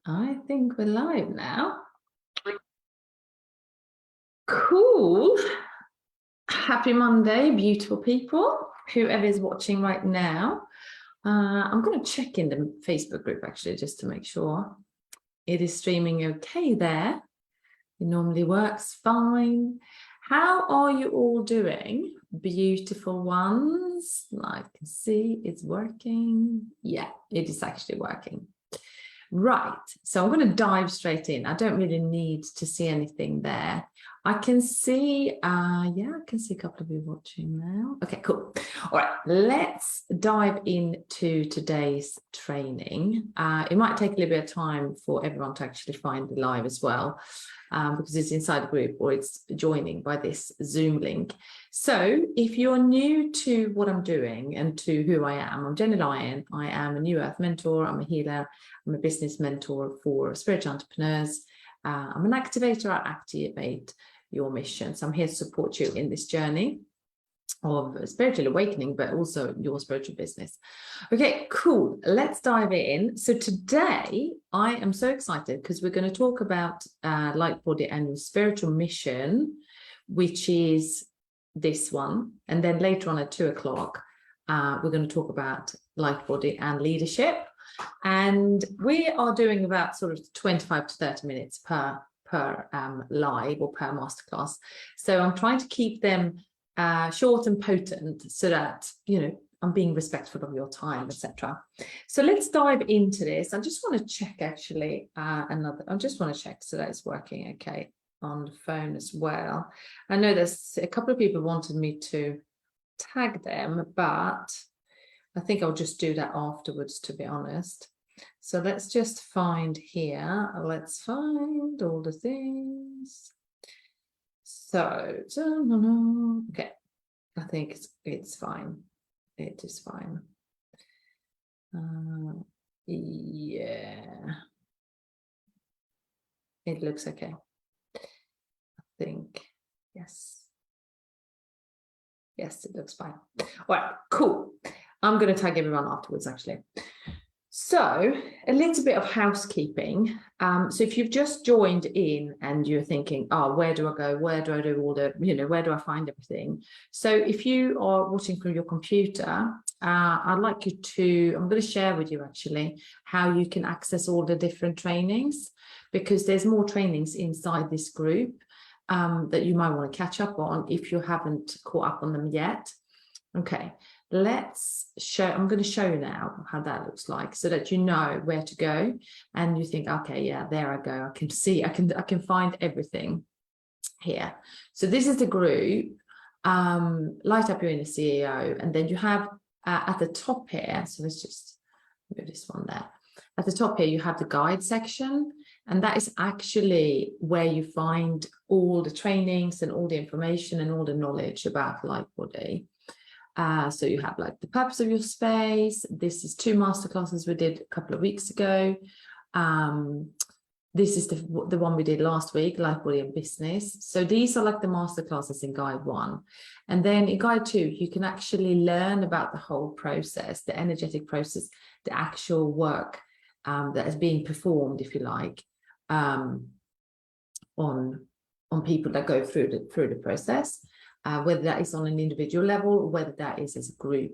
I think we're live now. Cool. Happy Monday, beautiful people, whoever is watching right now. I'm going to check in the Facebook group actually, just to make sure it is streaming okay there. It normally works fine. How are you all doing? Beautiful ones. I can see it's working. Yeah, it is actually working. Right, so I'm going to dive straight in. I don't really need to see anything there. I can see, yeah, I can see a couple of you watching now. Okay, cool. All right, let's dive into today's training. It might take a little bit of time for everyone to actually find the live as well, because it's inside the group or it's joining by this Zoom link. So if you're new to what I'm doing and to who I am, I'm Jenny Lyon. I am a New Earth mentor. I'm a healer. I'm a business mentor for spiritual entrepreneurs. I'm an activator at Activate Your Mission. So I'm here to support you in this journey of spiritual awakening, but also your spiritual business. Okay, cool. Let's dive in. So today I am so excited because we're going to talk about Lightbody and your spiritual mission, which is this one. And then later on at 2 o'clock, we're going to talk about Lightbody and leadership. And we are doing about sort of 25 to 30 minutes per live or per masterclass. So I'm trying to keep them short and potent so that, you know, I'm being respectful of your time, etc. So let's dive into this. I just want to check actually I just want to check so that it's working okay on the phone as well. I know there's a couple of people wanted me to tag them, but I think I'll just do that afterwards, to be honest. So let's just find here. Let's find all the things. So okay. I think it's fine. It is fine. Yeah. It looks okay. I think, yes. Yes, it looks fine. All right, cool. I'm going to tag everyone afterwards, actually. So a little bit of housekeeping. So if you've just joined in and you're thinking, oh, where do I go? Where do I do all the, you know, where do I find everything? So if you are watching from your computer, I'd like you to, I'm going to share with you actually how you can access all the different trainings, because there's more trainings inside this group that you might want to catch up on if you haven't caught up on them yet. Okay, let's show, I'm going to show you now how that looks like so that you know where to go and you think, okay, yeah, there I go. I can see, I can find everything here. So this is the group, Light Up Your Inner CEO. And then you have at the top here, so let's just move this one there. At the top here, you have the guide section. And that is actually where you find all the trainings and all the information and all the knowledge about Lightbody. So you have like the purpose of your space. This is 2 masterclasses we did a couple of weeks ago. This is the one we did last week, Lightbody and Business. So these are like the masterclasses in Guide 1. And then in Guide 2, you can actually learn about the whole process, the energetic process, the actual work that is being performed, if you like, on people that go through the process. Whether that is on an individual level or whether that is as a group.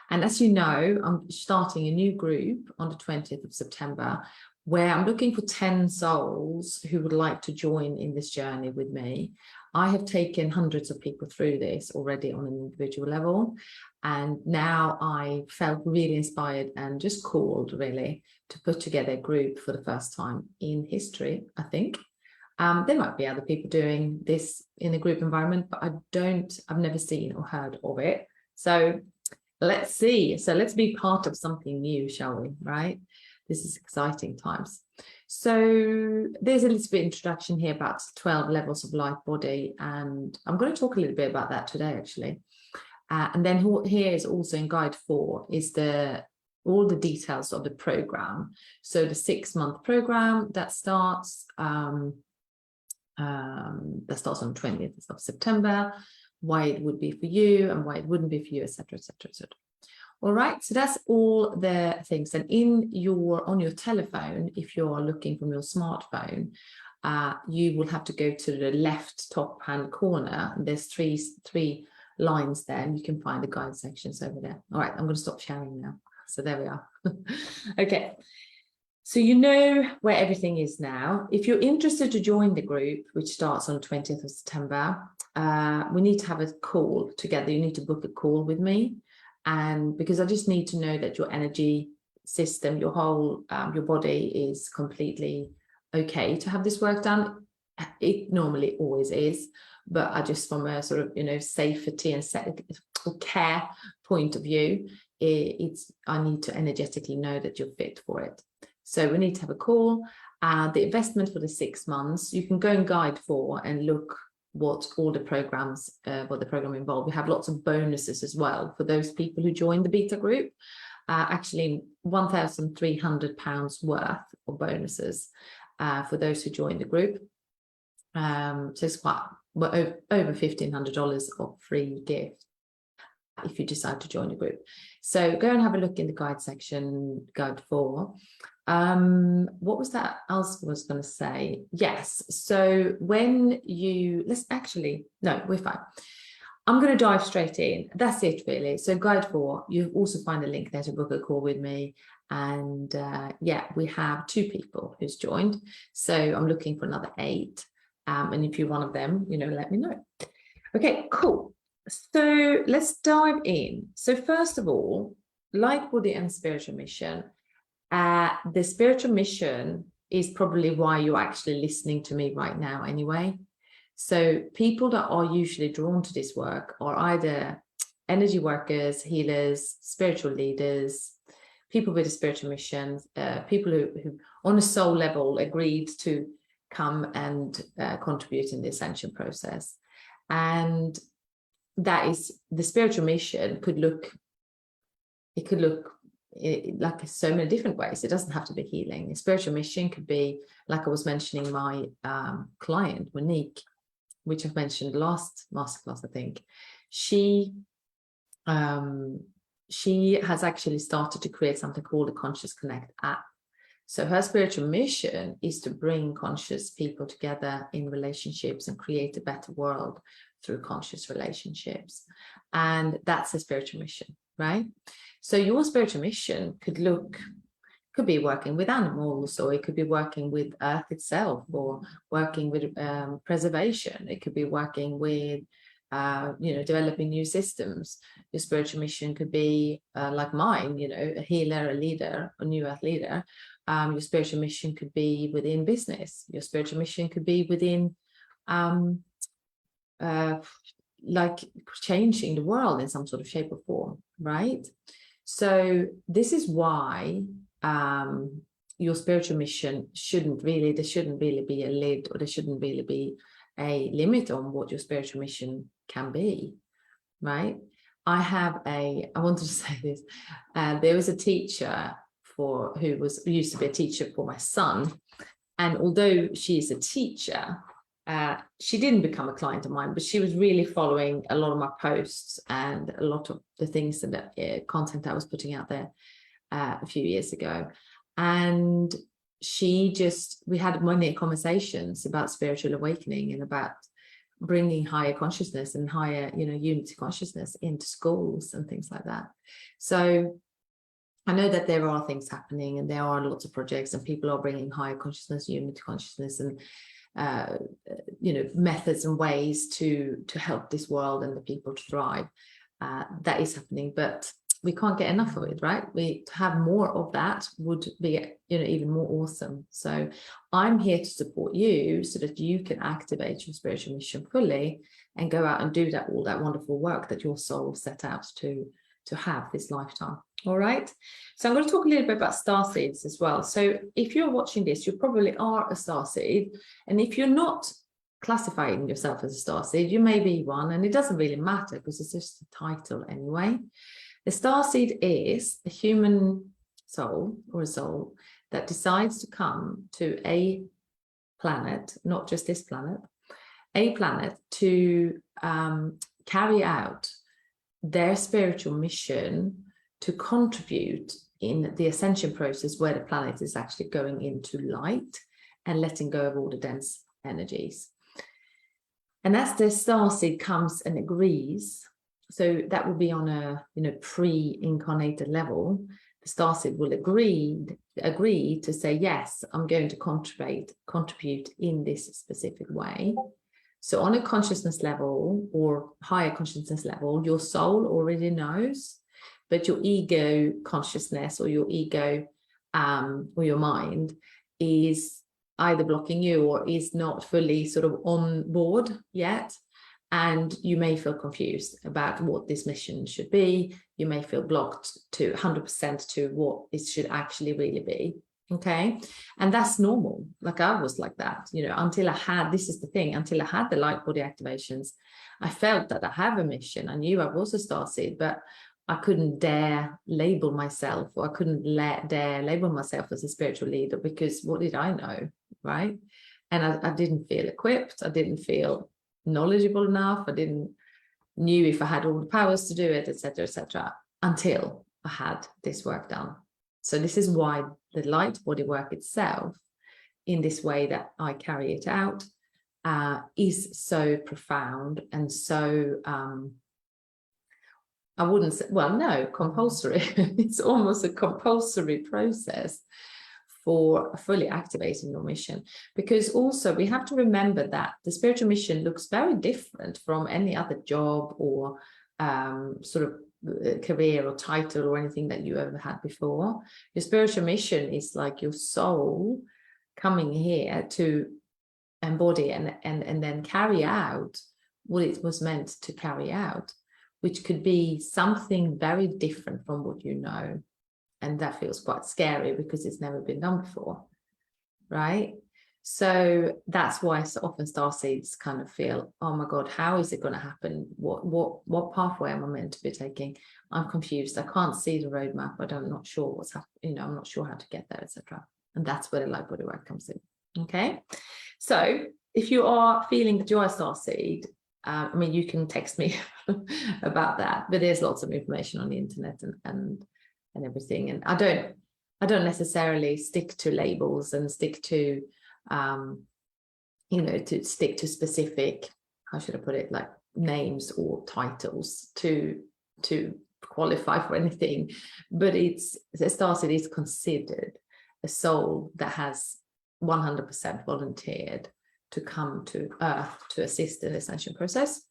And as you know, I'm starting a new group on the 20th of September where I'm looking for 10 souls who would like to join in this journey with me. I have taken hundreds of people through this already on an individual level. And now I felt really inspired and just called really to put together a group for the first time in history, I think. There might be other people doing this in a group environment, but I've never seen or heard of it. So let's see. So let's be part of something new, shall we? Right? This is exciting times. So there's a little bit of introduction here about 12 levels of Lightbody. And I'm going to talk a little bit about that today, actually. And then here is also in Guide 4 is all the details of the program. So the 6-month program that starts on the 20th of September, why it would be for you and why it wouldn't be for you, etc., etc., etc. All right, so that's all the things. And on your telephone, if you're looking from your smartphone, you will have to go to the left top hand corner. There's three lines there, and you can find the guide sections over there. All right, I'm going to stop sharing now. So there we are. Okay. So you know where everything is now. If you're interested to join the group, which starts on 20th of September, we need to have a call together. You need to book a call with me. And because I just need to know that your energy system, your whole, your body is completely okay to have this work done. It normally always is, but I just, from a sort of, you know, safety and care point of view, I need to energetically know that you're fit for it. So we need to have a call. The investment for the 6 months, you can go and guide for and look what all the programs, what the program involved. We have lots of bonuses as well for those people who join the beta group. Actually, £1,300 worth of bonuses for those who join the group. So it's quite over $1,500 of free gift if you decide to join the group. So go and have a look in the guide section, guide 4. What was that else I was going to say? Yes. So when you, no, we're fine. I'm going to dive straight in. That's it, really. So guide 4, you also find a link there to book a call with me. And yeah, we have 2 people who's joined. So I'm looking for another 8. And if you're one of them, you know, let me know. Okay, cool. So let's dive in. So first of all, Lightbody and spiritual mission. The spiritual mission is probably why you're actually listening to me right now anyway. So people that are usually drawn to this work are either energy workers, healers, spiritual leaders, people with a spiritual mission, people who on a soul level agreed to come and contribute in the ascension process. And that is, the spiritual mission could look like so many different ways. It doesn't have to be healing. A spiritual mission could be, like I was mentioning, my client Monique, which I've mentioned last masterclass, I think. She has actually started to create something called the Conscious Connect app. So her spiritual mission is to bring conscious people together in relationships and create a better world through conscious relationships. And that's a spiritual mission, right? So your spiritual mission could be working with animals, or it could be working with Earth itself, or working with preservation. It could be working with, you know, developing new systems. Your spiritual mission could be like mine, you know, a healer, a leader, a new Earth leader. Your spiritual mission could be within business. Your spiritual mission could be within like changing the world in some sort of shape or form, right? So this is why your spiritual mission there shouldn't really be a lid, or there shouldn't really be a limit on what your spiritual mission can be, right? I wanted to say this. There was a teacher who used to be a teacher for my son. And although she is a teacher, she didn't become a client of mine, but she was really following a lot of my posts and a lot of the things that content I was putting out there a few years ago. And we had many conversations about spiritual awakening and about bringing higher consciousness and higher, you know, unity consciousness into schools and things like that. So I know that there are things happening, and there are lots of projects, and people are bringing higher consciousness, unity consciousness, and you know, methods and ways to help this world and the people to thrive. That is happening, but we can't get enough of it, right? To have more of that would be, you know, even more awesome. So I'm here to support you so that you can activate your spiritual mission fully and go out and do all that wonderful work that your soul set out to have this lifetime. All right. So I'm going to talk a little bit about starseeds as well. So if you're watching this, you probably are a starseed. And if you're not classifying yourself as a starseed, you may be one, and it doesn't really matter because it's just a title anyway. The starseed is a human soul, or a soul that decides to come to a planet, not just this planet, a planet to carry out their spiritual mission to contribute in the ascension process where the planet is actually going into light and letting go of all the dense energies. And as the starseed comes and agrees, so that will be on a pre-incarnated level, the starseed will agree to say, yes, I'm going to contribute in this specific way. So on a consciousness level or higher consciousness level, your soul already knows, but your ego consciousness or your ego or your mind is either blocking you or is not fully sort of on board yet. And you may feel confused about what this mission should be. You may feel blocked to 100% to what it should actually really be. Okay. And that's normal. Like I was like that, until I had, this is the thing, until I had the Lightbody activations, I felt that I have a mission. I knew I was a starseed, but I couldn't dare label myself, or I couldn't dare label myself as a spiritual leader, because what did I know, right? And I didn't feel equipped. I didn't feel knowledgeable enough. I didn't knew if I had all the powers to do it, etc., until I had this work done. So this is why the light body work itself, in this way that I carry it out, is so profound and so I wouldn't say, well, no, compulsory. It's almost a compulsory process for fully activating your mission. Because also we have to remember that the spiritual mission looks very different from any other job or sort of career or title or anything that you ever had before. Your spiritual mission is like your soul coming here to embody and then carry out what it was meant to carry out, which could be something very different from what you know. And that feels quite scary because it's never been done before, right? So that's why so often starseeds kind of feel, oh my God, how is it going to happen? What pathway am I meant to be taking? I'm confused. I can't see the roadmap. I'm not sure what's happening. I'm not sure how to get there, etc. And that's where the light body work comes in. Okay. So if you are feeling that you are a starseed, I mean, you can text me about that, but there's lots of information on the internet and everything. And I don't necessarily stick to labels and stick to to stick to specific, how should I put it, like names or titles to qualify for anything. But it's started is considered a soul that has 100% volunteered to come to Earth to assist in the ascension process.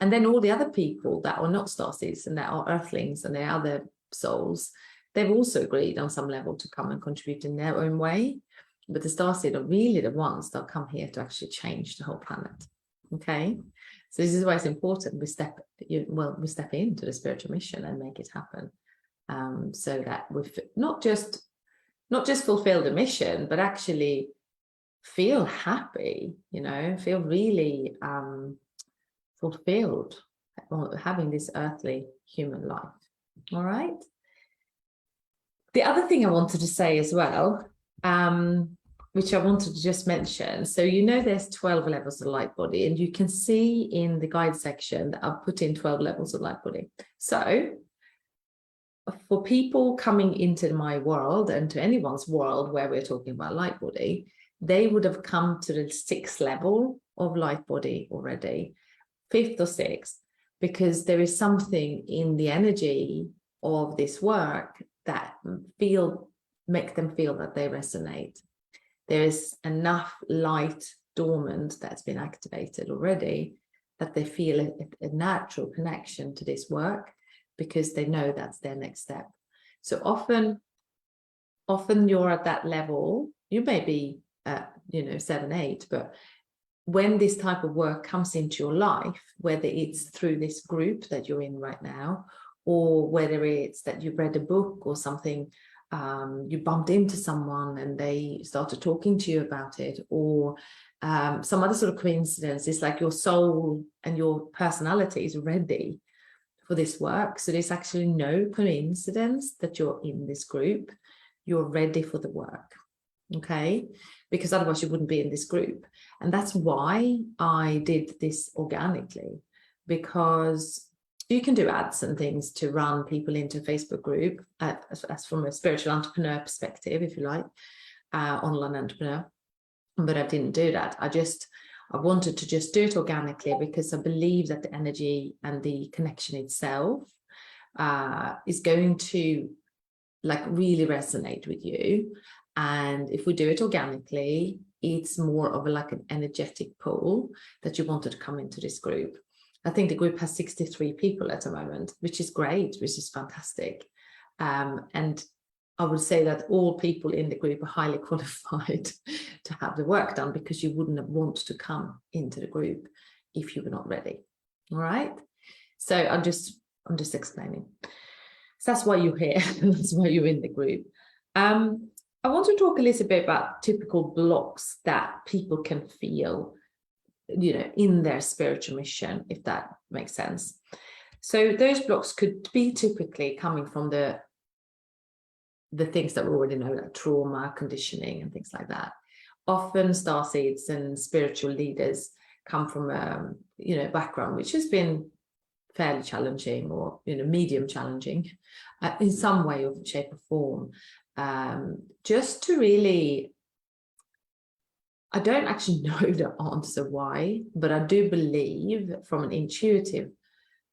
And then all the other people that are not starseeds and that are earthlings and they're other souls, they've also agreed on some level to come and contribute in their own way. But the starseed are really the ones that come here to actually change the whole planet. Okay, so this is why it's important we step into the spiritual mission and make it happen, so that we not just fulfill the mission, but actually feel happy, feel really fulfilled having this earthly human life. All right. The other thing I wanted to say as well, which I wanted to just mention. So, there's 12 levels of light body, and you can see in the guide section that I've put in 12 levels of light body. So for people coming into my world and to anyone's world where we're talking about light body, they would have come to the 6th level of light body already, 5th or 6th, because there is something in the energy of this work that make them feel that they resonate. There is enough light dormant that's been activated already that they feel a natural connection to this work, because they know that's their next step. So often you're at that level. You may be 7, 8, but when this type of work comes into your life, whether it's through this group that you're in right now, or whether it's that you've read a book or something, you bumped into someone and they started talking to you about it, or some other sort of coincidence, it's like your soul and your personality is ready for this work. So there's actually no coincidence that you're in this group. You're ready for the work. Okay, because otherwise you wouldn't be in this group. And that's why I did this organically, because you can do ads and things to run people into a Facebook group as from a spiritual entrepreneur perspective, if you like, online entrepreneur. But I didn't do that. I wanted to just do it organically because I believe that the energy and the connection itself is going to like really resonate with you. And if we do it organically, it's more of like an energetic pull that you wanted to come into this group. I think the group has 63 people at the moment, which is great, which is fantastic. And I would say that all people in the group are highly qualified to have the work done, because you wouldn't have wanted to come into the group if you were not ready. All right. So I'm just explaining. So that's why you're here. That's why you're in the group. I want to talk a little bit about typical blocks that people can feel, in their spiritual mission, if that makes sense. So those blocks could be typically coming from the things that we already know, like trauma, conditioning, and things like that. Often starseeds and spiritual leaders come from a background which has been fairly challenging, or medium challenging in some way or shape or form. Just to really, I don't actually know the answer why, but I do believe from an intuitive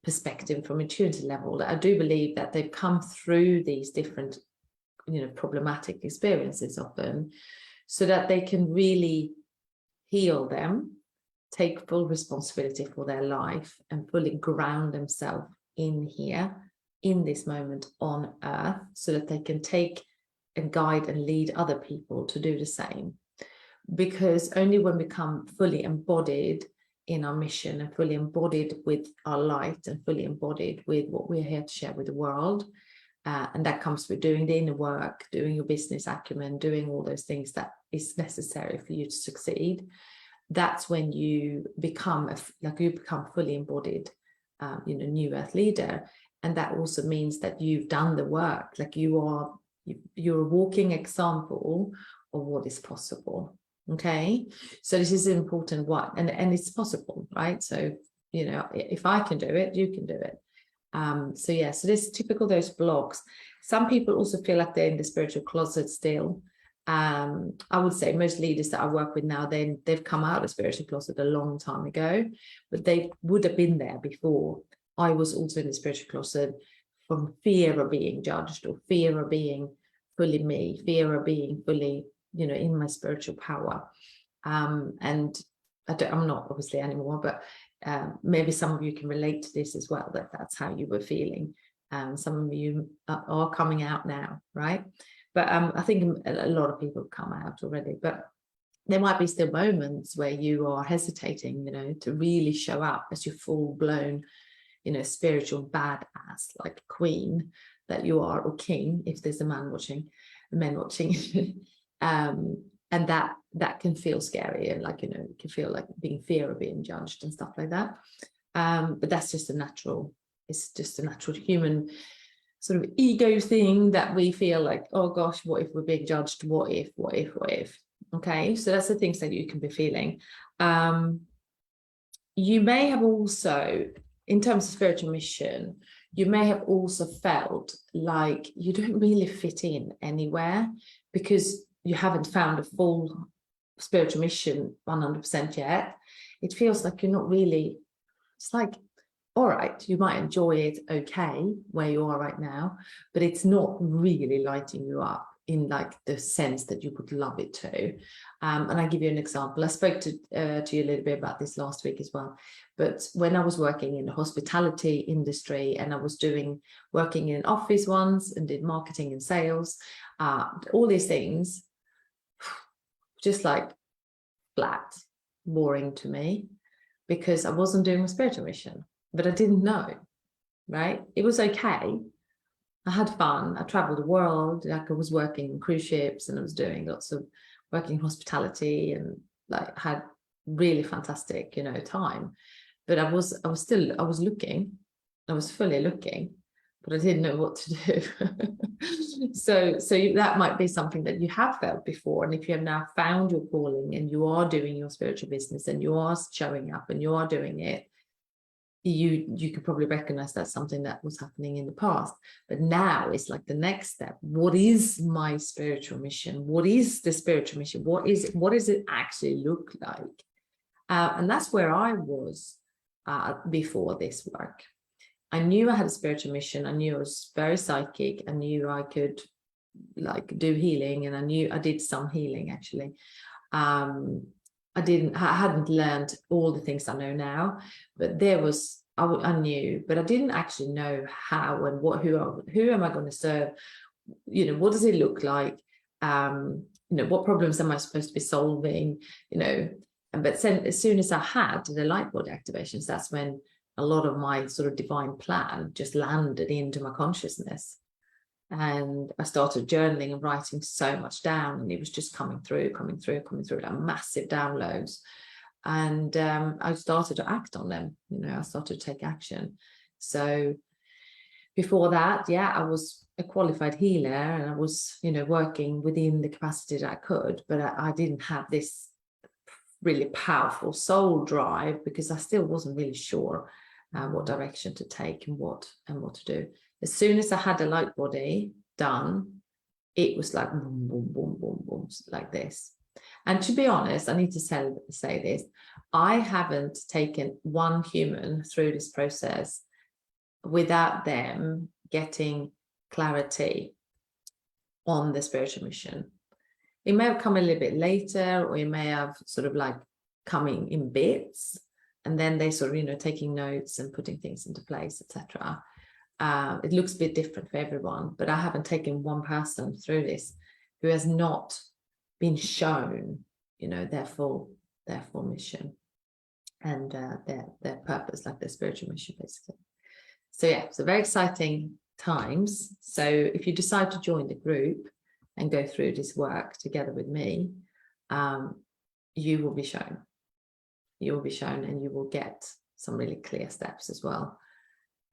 perspective, from intuitive level, that I do believe that they've come through these different problematic experiences often, so that they can really heal them, take full responsibility for their life, and fully ground themselves in here, in this moment on earth, so that they can take and guide and lead other people to do the same. Because only when we become fully embodied in our mission, and fully embodied with our light, and fully embodied with what we're here to share with the world, and that comes with doing the inner work, doing your business acumen, doing all those things that is necessary for you to succeed. That's when you become fully embodied, new earth leader. And that also means that you've done the work. Like you're a walking example of what is possible. Okay, so this is an important one, and it's possible, right? So if I can do it, you can do it. So this typical, those blocks. Some people also feel like they're in the spiritual closet still. I would say most leaders that I work with now, they've come out of the spiritual closet a long time ago, but they would have been there before. I was also in the spiritual closet from fear of being judged, or fear of being fully me, fear of being fully, in my spiritual power. And I'm not obviously anymore, but maybe some of you can relate to this as well, that's how you were feeling. Some of you are coming out now, right? But I think a lot of people have come out already, but there might be still moments where you are hesitating, to really show up as your full-blown, spiritual badass, like queen that you are, or king, if there's men watching. And that can feel scary, and it can feel like being fear of being judged and stuff like that. But that's just it's just a natural human sort of ego thing, that we feel like, oh gosh, what if we're being judged? What if? Okay, so that's the things that you can be feeling. You may have also, in terms of spiritual mission, you may have also felt like you don't really fit in anywhere, because you haven't found a full spiritual mission 100% yet. It feels like you're not really, it's like, all right, you might enjoy it okay where you are right now, but it's not really lighting you up in like the sense that you would love it to. And I'll give you an example. I spoke to you a little bit about this last week as well. But when I was working in the hospitality industry, and I was working in an office once, and did marketing and sales, all these things, just like flat, boring to me, because I wasn't doing my spiritual mission, but I didn't know, right? It was okay. I had fun. I traveled the world. Like I was working on cruise ships, and I was doing lots of working in hospitality, and like had really fantastic, time. But I was looking. I was fully looking, but I didn't know what to do. so that might be something that you have felt before. And if you have now found your calling, and you are doing your spiritual business, and you are showing up, and you are doing it, you could probably recognize that's something that was happening in the past. But now it's like the next step. What is my spiritual mission? What is the spiritual mission? What is it? What does it actually look like? And that's where I was before this work. I knew I had a spiritual mission. I knew I was very psychic. I knew I could like do healing, and I knew I did some healing actually. I hadn't learned all the things I know now, but there was, I knew, but I didn't actually know how and what, who am I going to serve? You know, what does it look like? You know, what problems am I supposed to be solving? You know, but then as soon as I had the Lightbody activations, that's when a lot of my sort of divine plan just landed into my consciousness. And I started journaling and writing so much down, and it was just coming through, like massive downloads. And I started to act on them. You know, I started to take action. So before that, yeah, I was a qualified healer, and I was, you know, working within the capacity that I could, but I didn't have this really powerful soul drive, because I still wasn't really sure what direction to take and what to do. As soon as I had the Lightbody done, it was like boom, boom, boom, boom, boom, like this. And to be honest, I need to say this, I haven't taken one human through this process without them getting clarity on the spiritual mission. It may have come a little bit later, or it may have sort of like coming in bits, and then they sort of, you know, taking notes and putting things into place, etc. It looks a bit different for everyone, but I haven't taken one person through this who has not been shown, you know, their full mission and their purpose, like their spiritual mission, basically. So yeah, so very exciting times. So if you decide to join the group and go through this work together with me, you will be shown. You will be shown, and you will get some really clear steps as well.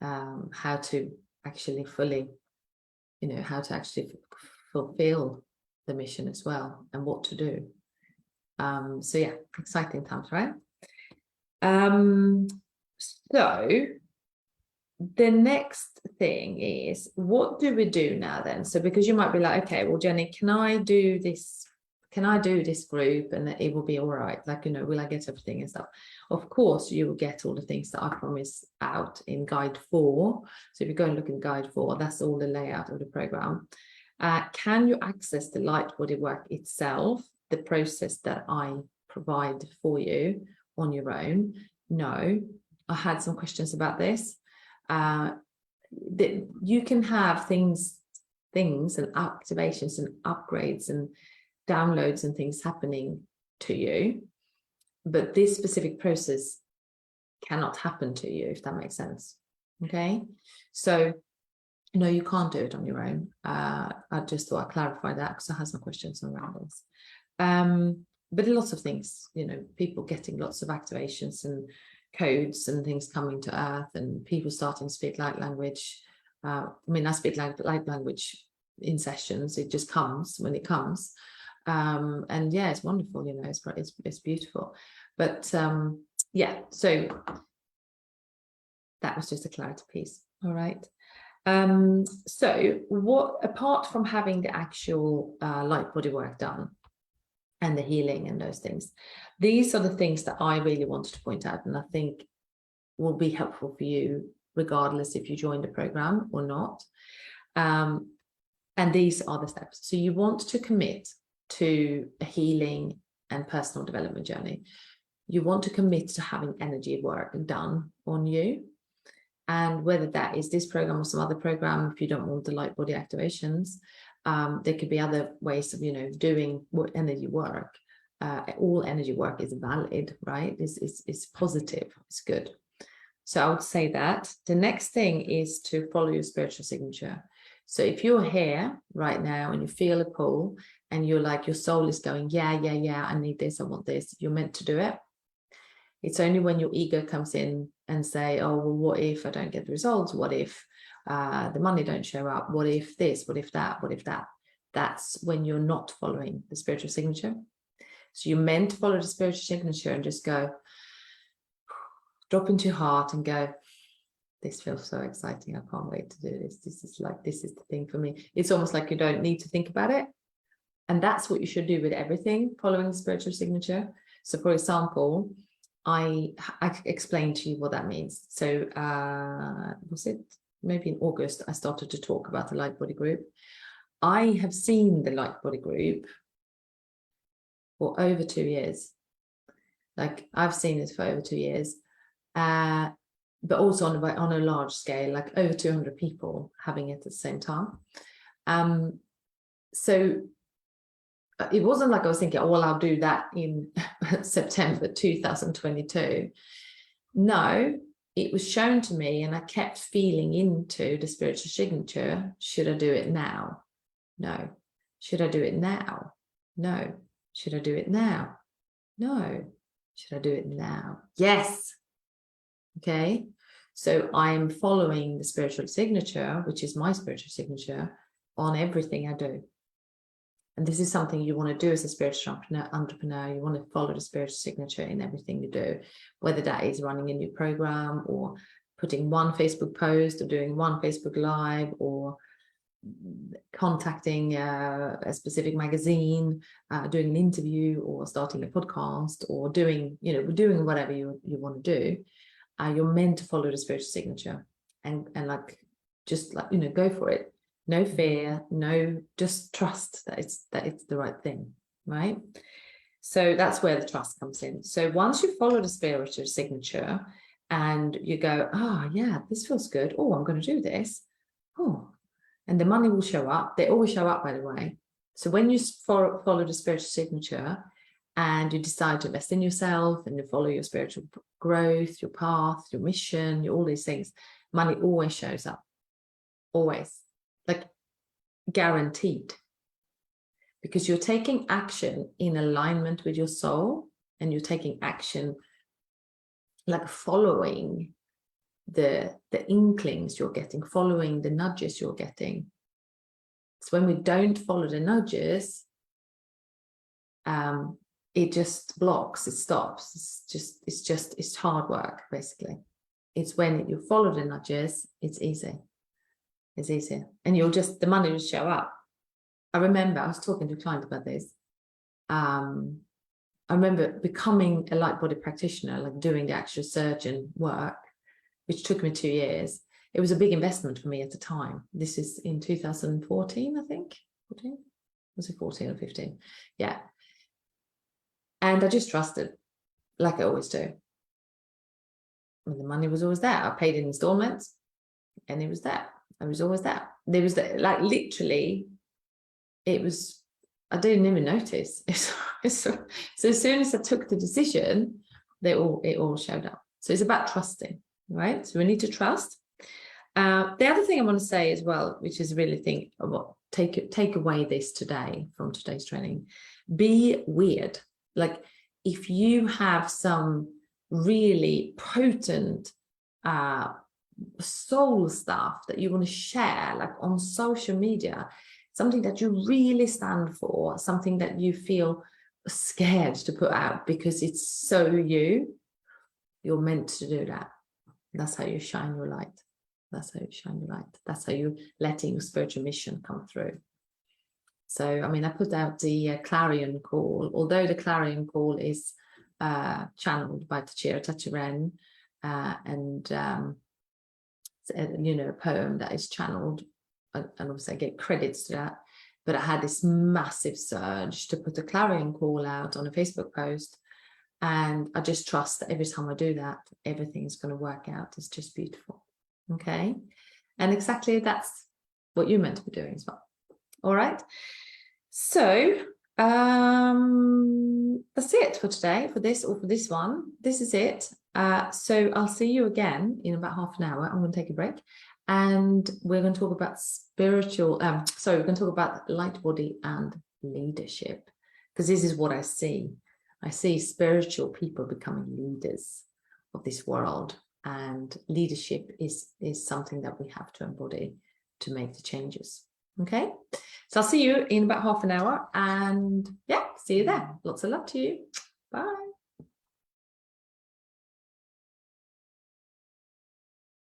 How to actually fully, you know, how to actually fulfill the mission as well, and what to do. So yeah, exciting times, right? So the next thing is, what do we do now then? So because you might be like, okay, well, Jenny, can I do this group and it will be all right? Like, you know, will I get everything and stuff? Of course, you will get all the things that I promise out in guide 4. So if you go and look in guide 4, that's all the layout of the program. Can you access the Lightbody work itself, the process that I provide for you on your own? No. I had some questions about this. That you can have things and activations and upgrades and downloads and things happening to you, but this specific process cannot happen to you, if that makes sense. Okay, so no, you can't do it on your own. I just thought I'd clarify that, because I have some questions around this. But lots of things, you know, people getting lots of activations and codes and things coming to earth, and people starting to speak light language. I mean, I speak light language in sessions. It just comes when it comes. And yeah, it's wonderful, you know, it's beautiful. But yeah, so that was just a clarity piece. All right. So what, apart from having the actual Lightbody work done and the healing and those things, these are the things that I really wanted to point out, and I think will be helpful for you regardless if you join the program or not. And these are the steps. So you want to commit to a healing and personal development journey. You want to commit to having energy work done on you. And whether that is this program or some other program, if you don't want the Lightbody activations, there could be other ways of, you know, doing energy work. All energy work is valid, right? It's positive, it's good. So I would say that the next thing is to follow your spiritual signature. So if you're here right now and you feel a pull and you're like, your soul is going, yeah, I need this, I want this, you're meant to do it. It's only when your ego comes in and say, oh, well, what if I don't get the results? What if the money don't show up? What if this? What if that? What if that? That's when you're not following the spiritual signature. So you're meant to follow the spiritual signature and just go, drop into your heart and go, This feels so exciting. I can't wait to do this. This is the thing for me. It's almost like you don't need to think about it. And that's what you should do with everything, following the spiritual signature. So for example, I explained to you what that means. So was it maybe in August, I started to talk about the Lightbody group. I have seen the Lightbody group for over 2 years. Like I've seen this for over 2 years, but also on a large scale, like over 200 people having it at the same time. So it wasn't like I was thinking, oh, well, I'll do that in September 2022. No, it was shown to me, and I kept feeling into the spiritual signature. Should I do it now? No. Should I do it now? No. Should I do it now? No. Should I do it now? Yes. Okay. So I'm following the spiritual signature, which is my spiritual signature, on everything I do. And this is something you want to do as a spiritual entrepreneur. You want to follow the spiritual signature in everything you do, whether that is running a new program or putting one Facebook post or doing one Facebook Live or contacting a specific magazine, doing an interview or starting a podcast or doing whatever you want to do. You're meant to follow the spiritual signature and like, just like, go for it. No fear, just trust that it's the right thing, right? So that's where the trust comes in. So once you follow the spiritual signature and you go, oh yeah, this feels good. Oh, I'm going to do this. Oh, and the money will show up. They always show up, by the way. So when you follow the spiritual signature and you decide to invest in yourself and you follow your spiritual growth, your path, your mission, all these things, money always shows up. Always. Like guaranteed, because you're taking action in alignment with your soul, and you're taking action like following the inklings you're getting, following the nudges you're getting. So when we don't follow the nudges, it just blocks, it stops. It's hard work, basically. It's when you follow the nudges, it's easy. It's easier, and the money will show up. I remember I was talking to a client about this. I remember becoming a Lightbody practitioner, like doing the actual surgeon work, which took me 2 years. It was a big investment for me at the time. This is in 2014, I think. 14? Was it 14 or 15? Yeah. And I just trusted, like I always do. And the money was always there. I paid in installments, and it was there. I was always there. There was like literally, it was, I didn't even notice. So as soon as I took the decision, it all showed up. So it's about trusting, right? So we need to trust. The other thing I want to say as well, which is really take away this today from today's training, be weird. Like if you have some really potent soul stuff that you want to share, like on social media, something that you really stand for, something that you feel scared to put out because it's so you're meant to do that. That's how you shine your light. That's how you shine your light. That's how you're letting your spiritual mission come through. So, I mean, I put out the clarion call, although the clarion call is channeled by 𝐋𝐢𝐠𝐡𝐭𝐛𝐨𝐝𝐲 and a poem that is channeled, and obviously I get credits to that, but I had this massive surge to put a clarion call out on a Facebook post, and I just trust that every time I do that, everything's going to work out. It's just beautiful. Okay, and exactly that's what you're meant to be doing as well. All right, so that's it for today, for this one. This is it. So I'll see you again in about half an hour. I'm going to take a break, and we're going to talk about we're going to talk about Lightbody and leadership, because this is what I see. I see spiritual people becoming leaders of this world, and leadership is something that we have to embody to make the changes. Okay, so I'll see you in about half an hour, and yeah, see you there. Lots of love to you. Bye.